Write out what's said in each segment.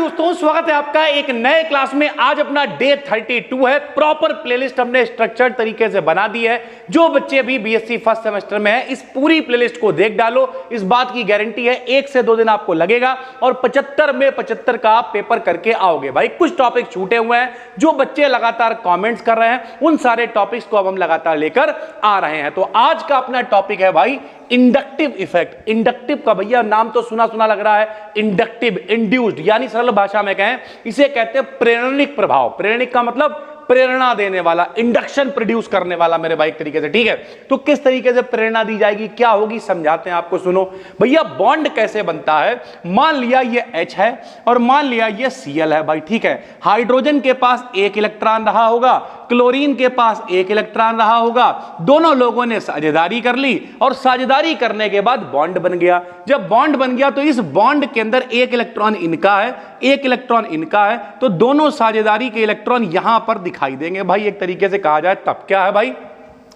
दोस्तों, स्वागत है आपका एक नए क्लास में। आज अपना डे 32 है। प्रॉपर प्लेलिस्ट हमने स्ट्रक्चर्ड तरीके से बना दी है। जो बच्चे अभी बीएससी फर्स्ट सेमेस्टर में है, इस पूरी प्लेलिस्ट को देख डालो। इस बात की गारंटी है 1 से 2 दिन आपको लगेगा और 75 में 75 का आप पेपर करके आओगे। भाई कुछ टॉपिक छूटे हुए हैं, जो बच्चे लगातार कॉमेंट्स कर रहे हैं, उन सारे टॉपिक्स को अब हम लगातार लेकर आ रहे हैं। तो आज का अपना टॉपिक है भाई इंडक्टिव इफेक्ट। इंडक्टिव का भैया नाम तो सुना सुना लग रहा है। इंडक्टिव, इंड्यूस्ड, यानी सरल भाषा में कहें इसे कहते हैं प्रेरणिक प्रभाव। प्रेरणिक का मतलब प्रेरणा देने वाला, इंडक्शन प्रोड्यूस करने वाला मेरे भाई, एक तरीके से। ठीक है, तो किस तरीके से प्रेरणा दी जाएगी, क्या होगी, समझाते हैं आपको। सुनो भैया, बॉन्ड कैसे बनता है। मान लिया ये H है और मान लिया ये Cl है भाई। ठीक है, हाइड्रोजन के पास 1 इलेक्ट्रॉन रहा होगा, क्लोरीन के पास 1 इलेक्ट्रॉन रहा होगा। दोनों लोगों ने साझेदारी कर ली और साझेदारी करने के बाद बॉन्ड बन गया। जब बॉन्ड बन गया तो इस बॉन्ड के अंदर 1 इलेक्ट्रॉन इनका है, 1 इलेक्ट्रॉन इनका है, तो दोनों साझेदारी के इलेक्ट्रॉन यहां पर दिखाई देंगे भाई। एक तरीके से कहा जाए तब क्या है भाई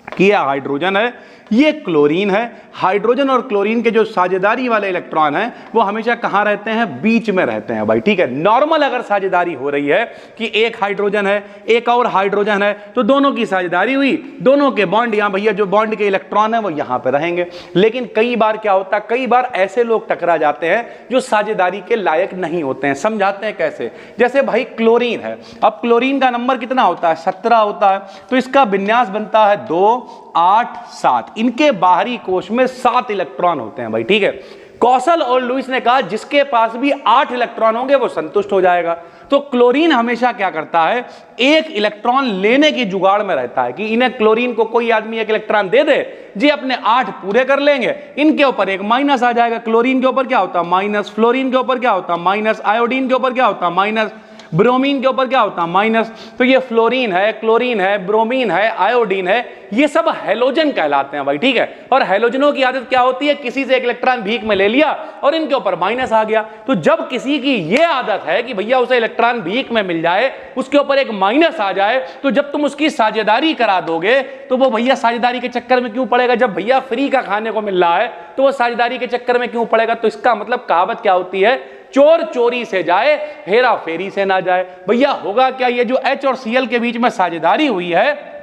कि यह हाइड्रोजन है, ये क्लोरीन है। हाइड्रोजन और क्लोरीन के जो साझेदारी वाले इलेक्ट्रॉन हैं वो हमेशा कहां रहते हैं, बीच में रहते हैं भाई। ठीक है, नॉर्मल अगर साझेदारी हो रही है कि एक हाइड्रोजन है, एक और हाइड्रोजन है, तो दोनों की साझेदारी हुई, दोनों के बॉन्ड यहां भैया जो बॉन्ड के इलेक्ट्रॉन है वो यहां पर रहेंगे। लेकिन कई बार क्या होता है, कई बार ऐसे लोग टकरा जाते हैं जो साझेदारी के लायक नहीं होते हैं। समझाते हैं कैसे। जैसे भाई क्लोरीन है, अब क्लोरीन का नंबर कितना होता है, 17 होता है, तो इसका विन्यास बनता है 2, 8, 7। इनके बाहरी कोश में 7 इलेक्ट्रॉन होते हैं भाई। ठीक है, कौशल और लुईस ने कहा जिसके पास भी 8 इलेक्ट्रॉन होंगे वो संतुष्ट हो जाएगा। तो क्लोरीन हमेशा क्या करता है, 1 इलेक्ट्रॉन लेने की जुगाड़ में रहता है कि इन्हें, क्लोरीन को कोई आदमी 1 इलेक्ट्रॉन दे दे जी, अपने 8 पूरे कर लेंगे, इनके ऊपर एक माइनस आ जाएगा। क्लोरीन के ऊपर क्या होता है, माइनस। फ्लोरीन के ऊपर क्या होता है, माइनस। आयोडीन के ऊपर क्या होता है, माइनस। ब्रोमीन के ऊपर क्या होता है, माइनस। तो ये फ्लोरीन है, क्लोरीन है, ब्रोमीन है, आयोडीन है, ये सब हैलोजन कहलाते हैं भाई। ठीक है, और हैलोजनों की आदत क्या होती है, किसी से 1 इलेक्ट्रॉन भीख में ले लिया और इनके ऊपर माइनस आ गया। तो जब किसी की ये आदत है कि भैया उसे इलेक्ट्रॉन भीख में मिल जाए, उसके ऊपर एक माइनस आ जाए, तो जब तुम उसकी साझेदारी करा दोगे तो वो भैया साझेदारी के चक्कर में क्यों पड़ेगा। जब भैया फ्री का खाने को मिल रहा है तो वो साझेदारी के चक्कर में क्यों पड़ेगा। तो इसका मतलब कहावत क्या होती है, चोर चोरी से जाए, हेरा फेरी से ना जाए। भैया होगा क्या, ये जो H और Cl के बीच में साझेदारी हुई है,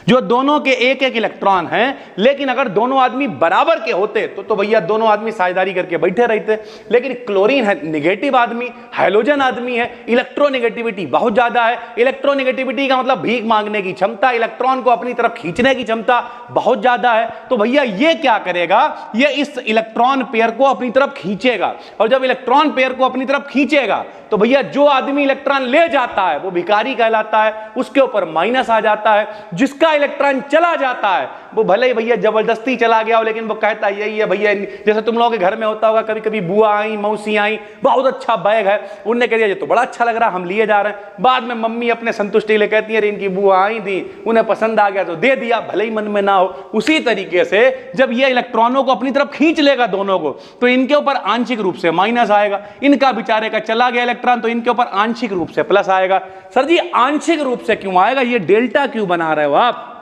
जो दोनों के 1-1 इलेक्ट्रॉन हैं, लेकिन अगर दोनों आदमी बराबर के होते तो भैया दोनों आदमी साझेदारी करके बैठे रहते। लेकिन क्लोरीन है निगेटिव आदमी, हाइड्रोजन आदमी है, इलेक्ट्रोनेगेटिविटी बहुत ज्यादा है। इलेक्ट्रोनेगेटिविटी का मतलब भीख मांगने की क्षमता, इलेक्ट्रॉन को अपनी तरफ खींचने की क्षमता बहुत ज्यादा है। तो भैया ये क्या करेगा, ये इस इलेक्ट्रॉन पेयर को अपनी तरफ खींचेगा, और जब इलेक्ट्रॉन पेयर को अपनी तरफ खींचेगा तो भैया जो आदमी इलेक्ट्रॉन ले जाता है वो भिखारी कहलाता है, उसके ऊपर माइनस आ जाता है। जिसका इलेक्ट्रॉन चला जाता है वो भले ही भैया जबरदस्ती चला गया हो, लेकिन वो कहता यही है भैया, जैसे तुम लोगों के घर में होता होगा, कभी कभी बुआ आई, मौसी आई, बहुत अच्छा बैग है, उनने कह दिया ये तो बड़ा अच्छा लग रहा है, हम लिए जा रहे हैं। बाद में मम्मी अपने संतुष्टि के लिए कहती है इनकी बुआ आई थी, उन्हें पसंद आ गया तो दे दिया, भले ही मन में ना हो। उसी तरीके से जब ये इलेक्ट्रॉनों को अपनी तरफ खींच लेगा दोनों को, तो इनके ऊपर आंशिक रूप से माइनस आएगा। इनका बेचारे का चला गया इलेक्ट्रॉन तो इनके ऊपर आंशिक रूप से प्लस आएगा। सर जी आंशिक रूप से क्यों आएगा, ये डेल्टा क्यों बना रहे हो आप।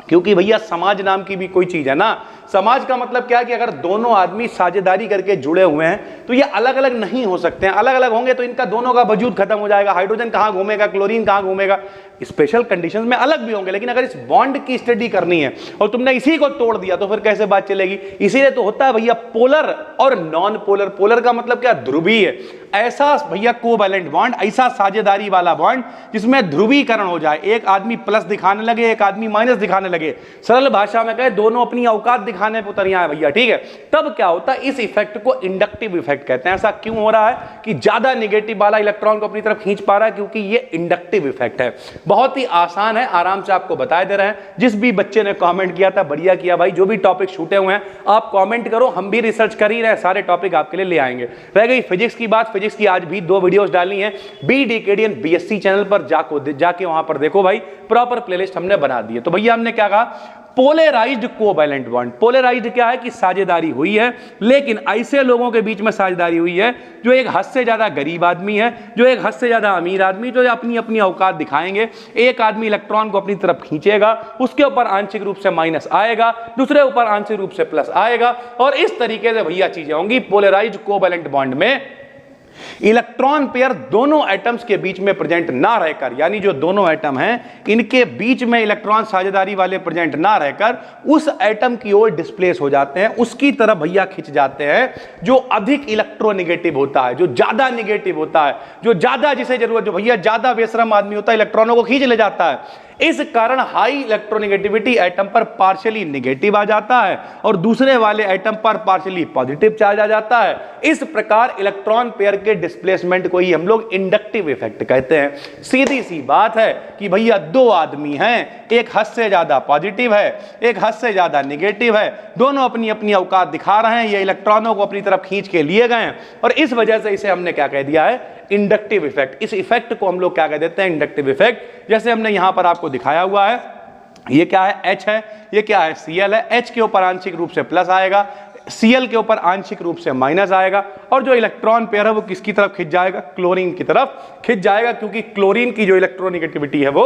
क्योंकि भैया समाज नाम की भी कोई चीज है ना। समाज का मतलब क्या है कि अगर दोनों आदमी साझेदारी करके जुड़े हुए हैं तो ये अलग अलग नहीं हो सकते हैं। अलग अलग होंगे तो इनका दोनों का वजूद खत्म हो जाएगा। हाइड्रोजन कहां घूमेगा, क्लोरीन कहां घूमेगा। स्पेशल कंडीशंस में अलग भी होंगे, लेकिन अगर इस बॉन्ड की स्टडी करनी है और तुमने इसी को तोड़ दिया तो फिर कैसे बात चलेगी। इसीलिए तो होता है भैया पोलर और नॉन पोलर। पोलर का मतलब क्या, ध्रुवीय। ऐसा भैया कोवैलेंट बॉन्ड, ऐसा साझेदारी वाला बॉन्ड जिसमें ध्रुवीकरण हो जाए, एक आदमी प्लस दिखाने लगे, एक आदमी माइनस दिखाने लगे। सरल भाषा में कहे दोनों अपनी औकात दिखाने पर उतर आए भैया। ठीक है, तब क्या होता है, इस इफेक्ट को इंडक्टिव इफेक्ट कहते हैं। ऐसा क्यों हो रहा है कि ज्यादा नेगेटिव वाला इलेक्ट्रॉन को अपनी तरफ खींच पा रहा है, क्योंकि ये इंडक्टिव इफेक्ट है। बहुत ही आसान है, आराम से आपको बता दे रहे हैं। जिस भी बच्चे ने कमेंट किया था बढ़िया किया भाई। जो भी टॉपिक छूटे हुए हैं आप कमेंट करो, हम भी रिसर्च कर ही रहे, सारे टॉपिक आपके लिए ले आएंगे। रह गई फिजिक्स की बात, फिजिक्स की आज भी 2 वीडियोस डालनी है। BDKDN BSc चैनल पर जाके वहां पर देखो भाई, प्रॉपर प्लेलिस्ट हमने बना दी है। तो भैया हमने क्या कहा, पोलराइज्ड कोवैलेंट बॉन्ड। पोलराइज्ड क्या है कि साझेदारी हुई है, लेकिन ऐसे लोगों के बीच में साझेदारी हुई है जो एक हद से ज्यादा गरीब आदमी है, जो एक हद से ज्यादा अमीर आदमी, जो अपनी अपनी औकात दिखाएंगे। एक आदमी इलेक्ट्रॉन को अपनी तरफ खींचेगा, उसके ऊपर आंशिक रूप से माइनस आएगा, दूसरे ऊपर आंशिक रूप से प्लस आएगा, और इस तरीके से भैया चीजें होंगी पोलराइज्ड कोवैलेंट बॉन्ड में। इलेक्ट्रॉन पेयर दोनों एटम्स के बीच में प्रेजेंट ना रहकर, यानी जो दोनों एटम हैं इनके बीच में इलेक्ट्रॉन साझेदारी वाले प्रेजेंट ना रहकर उस एटम की ओर डिस्प्लेस हो जाते हैं, उसकी तरफ भैया खिंच जाते हैं जो अधिक इलेक्ट्रोनेगेटिव होता है, जो ज्यादा नेगेटिव होता है, जो ज्यादा जिसे जरूरत, जो भैया ज्यादा बेशरम आदमी होता है इलेक्ट्रॉनों को खींच ले जाता है। इस कारण हाई इलेक्ट्रोनेगेटिविटी एटम पर पार्शियली नेगेटिव आ जाता है और दूसरे वाले एटम पर पार्शियली पॉजिटिव चार्ज आ जाता है। इस प्रकार इलेक्ट्रॉन पेयर के डिस्प्लेसमेंट को ही हम लोग इंडक्टिव इफेक्ट कहते हैं। सीधी सी बात है कि भैया दो आदमी हैं, एक हद से ज्यादा पॉजिटिव है, एक हद से ज्यादा नेगेटिव है, दोनों अपनी अपनी औकात दिखा रहे हैं, ये इलेक्ट्रॉनों को अपनी तरफ खींच के लिए गए और इस वजह से इसे हमने क्या कह दिया है, इंडक्टिव इफेक्ट। इस इफेक्ट को हम लोग क्या कह देते हैं, इंडक्टिव इफेक्ट। जैसे हमने यहां पर आपको दिखाया हुआ है, ये क्या है, H है, ये क्या है, Cl है। H के ऊपर आंशिक रूप से प्लस आएगा, Cl के ऊपर आंशिक रूप से माइनस आएगा और जो इलेक्ट्रॉन पेयर है वो किसकी तरफ खिंच जाएगा, क्लोरीन की तरफ खिंच जाएगा, क्योंकि क्लोरीन की जो इलेक्ट्रोनेगेटिविटी है वो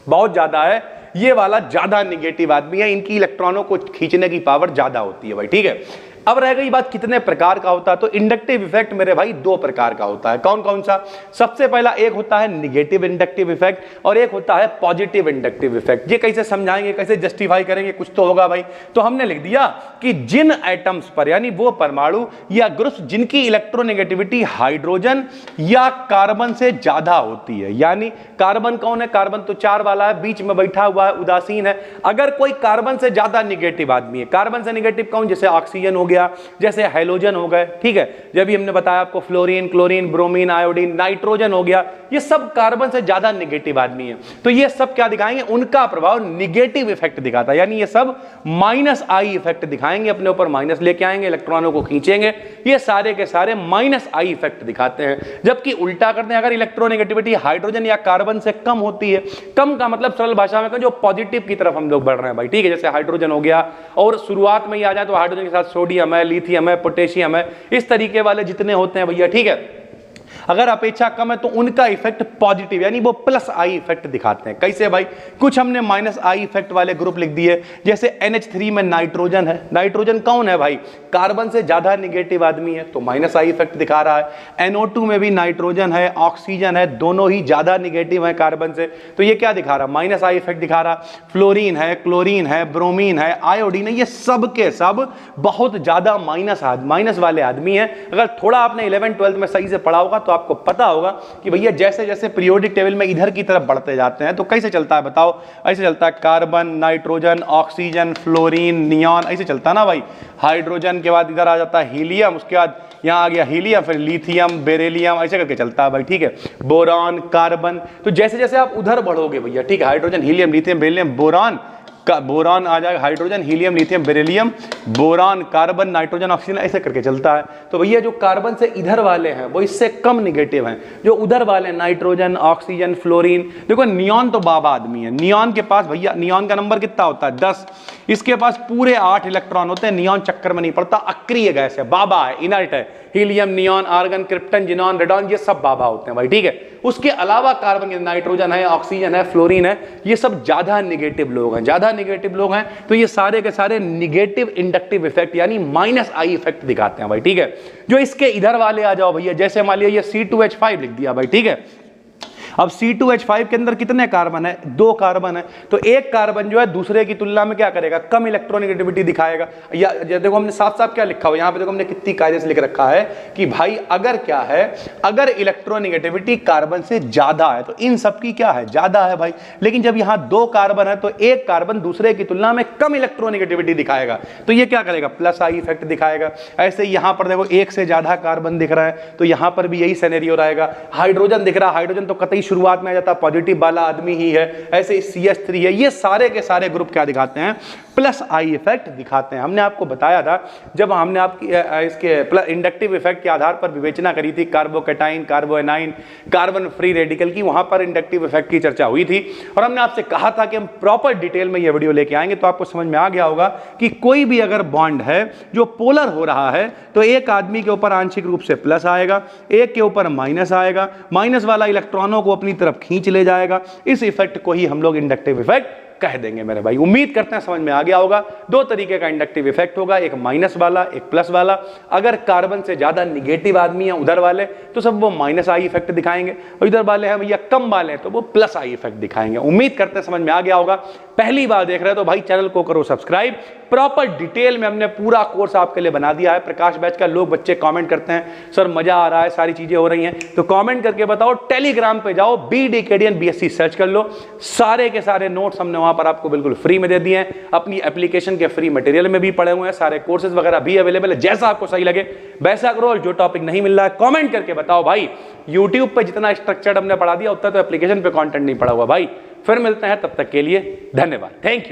बहुत ज्यादा है। ये वाला ज्यादा नेगेटिव आदमी है, इनकी इलेक्ट्रॉनों को खींचने की पावर ज्यादा होती है भाई, ठीक है। अब रह गई बात कितने प्रकार का होता है, तो इंडक्टिव इफेक्ट मेरे भाई दो प्रकार का होता है। कौन कौन सा? सबसे पहला एक होता है निगेटिव इंडक्टिव इफेक्ट और एक होता है पॉजिटिव इंडक्टिव इफेक्ट। ये कैसे समझाएंगे, कैसे जस्टिफाई करेंगे, कुछ तो होगा भाई। तो हमने लिख दिया कि जिन एटम्स पर, यानी वो परमाणु या ग्रुप्स जिनकी इलेक्ट्रोनेगेटिविटी हाइड्रोजन या कार्बन से ज्यादा होती है, यानी कार्बन कौन है, कार्बन तो 4 वाला है, बीच में बैठा हुआ है, उदासीन है। अगर कोई कार्बन से ज्यादा निगेटिव आदमी है, कार्बन से निगेटिव कौन, जैसे ऑक्सीजन हो गया, जैसे हाइड्रोजन हो गए, ठीक है। जब भी हमने बताया आपको fluorine, chlorine, bromine, iodine, nitrogen हो गया, ये सब कार्बन से ज्यादा नेगेटिव आदमी है। तो ये सब क्या दिखाएंगे, उनका प्रभाव नेगेटिव इफेक्ट दिखाता है, यानी ये सब माइनस आई इफेक्ट दिखाएंगे, अपने ऊपर माइनस लेके आएंगे, इलेक्ट्रॉनों को खींचेंगे, ये सारे के सारे माइनस आई इफेक्ट दिखाते हैं। जबकि उल्टा करते हैं, अगर इलेक्ट्रोनेगेटिविटी हाइड्रोजन या कार्बन से कम होती है, कम का मतलब सरल भाषा में जो पॉजिटिव की तरफ हम लोग बढ़ रहे हैं भाई, ठीक है। जैसे हाइड्रोजन हो गया और शुरुआत में ही आ जाए तो हाइड्रोजन के साथ सोडियम है, लिथियम है, पोटेशियम है, इस तरीके वाले जितने होते हैं भैया, ठीक है। अगर अपेक्षा कम है तो उनका इफेक्ट पॉजिटिव, यानी वो प्लस आई इफेक्ट दिखाते हैं। कैसे भाई, कुछ हमने माइनस आई इफेक्ट वाले ग्रुप लिख दिए, जैसे NH3 में नाइट्रोजन है। नाइट्रोजन कौन है भाई, कार्बन से ज्यादा नेगेटिव आदमी है, तो माइनस आई इफेक्ट दिखा रहा है। NO2 में भी नाइट्रोजन है, ऑक्सीजन है, दोनों ही ज्यादा नेगेटिव है कार्बन से, तो ये क्या दिखा रहा, माइनस आई इफेक्ट दिखा रहा। फ्लोरीन है, क्लोरीन है, ब्रोमीन है, आयोडीन है, ये सब के सब बहुत ज्यादा माइनस वाले आदमी है। अगर थोड़ा आपने 11th-12th में सही से पढ़ा होगा तो आपको पता होगा कि भैया जैसे जैसे पीरियोडिक टेबल में इधर की तरफ बढ़ते जाते हैं तो कैसे चलता है बताओ, ऐसे चलता है, carbon, nitrogen, oxygen, fluorine, neon, ऐसे चलता है ना भाई। हाइड्रोजन के बाद इधर आ जाता है हीलियम, उसके बाद यहाँ आ गया हीलियम, फिर लिथियम, बेरिलियम, ऐसे करके चलता है भाई, ठीक है। बोरॉन, कार्बन, तो जैसे जैसे आप उधर बढ़ोगे भैया, ठीक है, hydrogen, helium, lithium, beryllium, boron का बोरॉन आ जाएगा, hydrogen, helium, lithium, beryllium, boron, carbon, nitrogen, oxygen, ऐसे करके चलता है। तो भैया जो कार्बन से इधर वाले हैं वो इससे कम निगेटिव हैं, जो उधर वाले नाइट्रोजन, ऑक्सीजन, फ्लोरीन, देखो नियॉन तो बाबा आदमी है। नियॉन के पास भैया, नियॉन का नंबर कितना होता है, 10, इसके पास पूरे 8 इलेक्ट्रॉन होते हैं। नियॉन चक्कर में नहीं पड़ता, अक्रिय गैस है, बाबा है, इनर्ट है। Helium, neon, argon, krypton, xenon, radon, ये सब बाबा होते हैं भाई, ठीक है। उसके अलावा कार्बन, नाइट्रोजन है, ऑक्सीजन है, फ्लोरीन है, ये सब ज्यादा नेगेटिव लोग हैं, ज्यादा नेगेटिव लोग हैं। तो ये सारे के सारे नेगेटिव इंडक्टिव इफेक्ट यानी माइनस आई इफेक्ट दिखाते हैं भाई, ठीक है। जो इसके इधर वाले आ जाओ भैया, जैसे मान लिया ये C2H5 लिख दिया भाई, ठीक है। अब C2H5 के अंदर कितने कार्बन है, 2 कार्बन है, तो एक कार्बन जो है दूसरे की तुलना में क्या करेगा, कम इलेक्ट्रोनेगेटिविटी दिखाएगा। या देखो हमने साफ साफ क्या लिखा हुआ यहाँ पे, देखो हमने कितनी कायदे से लिख रखा है कि भाई अगर क्या है, अगर इलेक्ट्रोनेगेटिविटी कार्बन से ज्यादा है तो इन सब की क्या है, ज्यादा है भाई। लेकिन जब यहाँ 2 कार्बन है तो एक कार्बन दूसरे की तुलना में कम इलेक्ट्रोनेगेटिविटी दिखाएगा, तो ये क्या करेगा, प्लस आई इफेक्ट दिखाएगा। ऐसे यहाँ पर देखो एक से ज्यादा कार्बन दिख रहा है तो यहाँ पर भी यही सिनेरियो रहेगा। हाइड्रोजन दिख रहा है, हाइड्रोजन तो कतई शुरुआत में आ जाता पॉजिटिव वाला आदमी ही है, ऐसे CH3 है, ये सारे के सारे ग्रुप क्या दिखाते हैं, प्लस आई इफेक्ट दिखाते हैं। हमने आपको बताया था जब हमने आपकी इसके इंडक्टिव इफेक्ट के आधार पर विवेचना करी थी कार्बोकैटाइन, कार्बोएनाइन, कार्बन फ्री रेडिकल की, वहां पर इंडक्टिव इफेक्ट की चर्चा हुई थी और हमने आपसे कहा था कि हम प्रॉपर डिटेल में ये वीडियो लेके आएंगे, तो आपको समझ में आ गया होगा कि कोई भी अगर बॉन्ड है जो पोलर हो रहा है तो एक आदमी के ऊपर आंशिक रूप से प्लस आएगा, एक के ऊपर माइनस आएगा, माइनस वाला इलेक्ट्रॉनों को अपनी तरफ खींच ले जाएगा। इस इफेक्ट को ही हम लोग इंडक्टिव इफेक्ट कह देंगे मेरे भाई। उम्मीद करते हैं समझ में आ गया होगा। दो तरीके का इंडक्टिव इफेक्ट होगा, एक माइनस वाला, एक प्लस वाला। अगर कार्बन से ज्यादा निगेटिव आदमी है उधर वाले तो सब वो माइनस आई इफेक्ट दिखाएंगे, और इधर वाले हैं भैया कम वाले हैं तो वो प्लस आई इफेक्ट दिखाएंगे। उम्मीद करते हैं समझ में आ गया होगा। पहली बार देख रहे हो तो भाई चैनल को करो सब्सक्राइब। प्रॉपर डिटेल में हमने पूरा कोर्स आपके लिए बना दिया है प्रकाश बैच का। लोग बच्चे कमेंट करते हैं सर मजा आ रहा है, सारी चीजें हो रही हैं, तो कमेंट करके बताओ। टेलीग्राम पे जाओ, BDKDN BSc सर्च कर लो, सारे के सारे नोट्स हमने वहां पर आपको बिल्कुल फ्री में दे दिए हैं। अपनी एप्लीकेशन के फ्री मटेरियल में भी पड़े हुए हैं, सारे कोर्सेज वगैरह भी अवेलेबल है। जैसा आपको सही लगे वैसा करो, और जो टॉपिक नहीं मिल रहा है कमेंट करके बताओ भाई। यूट्यूब पे जितना स्ट्रक्चर्ड हमने पढ़ा दिया उतना तो एप्लीकेशन पे कंटेंट नहीं पड़ा हुआ भाई। फिर मिलते हैं, तब तक के लिए धन्यवाद, थैंक यू।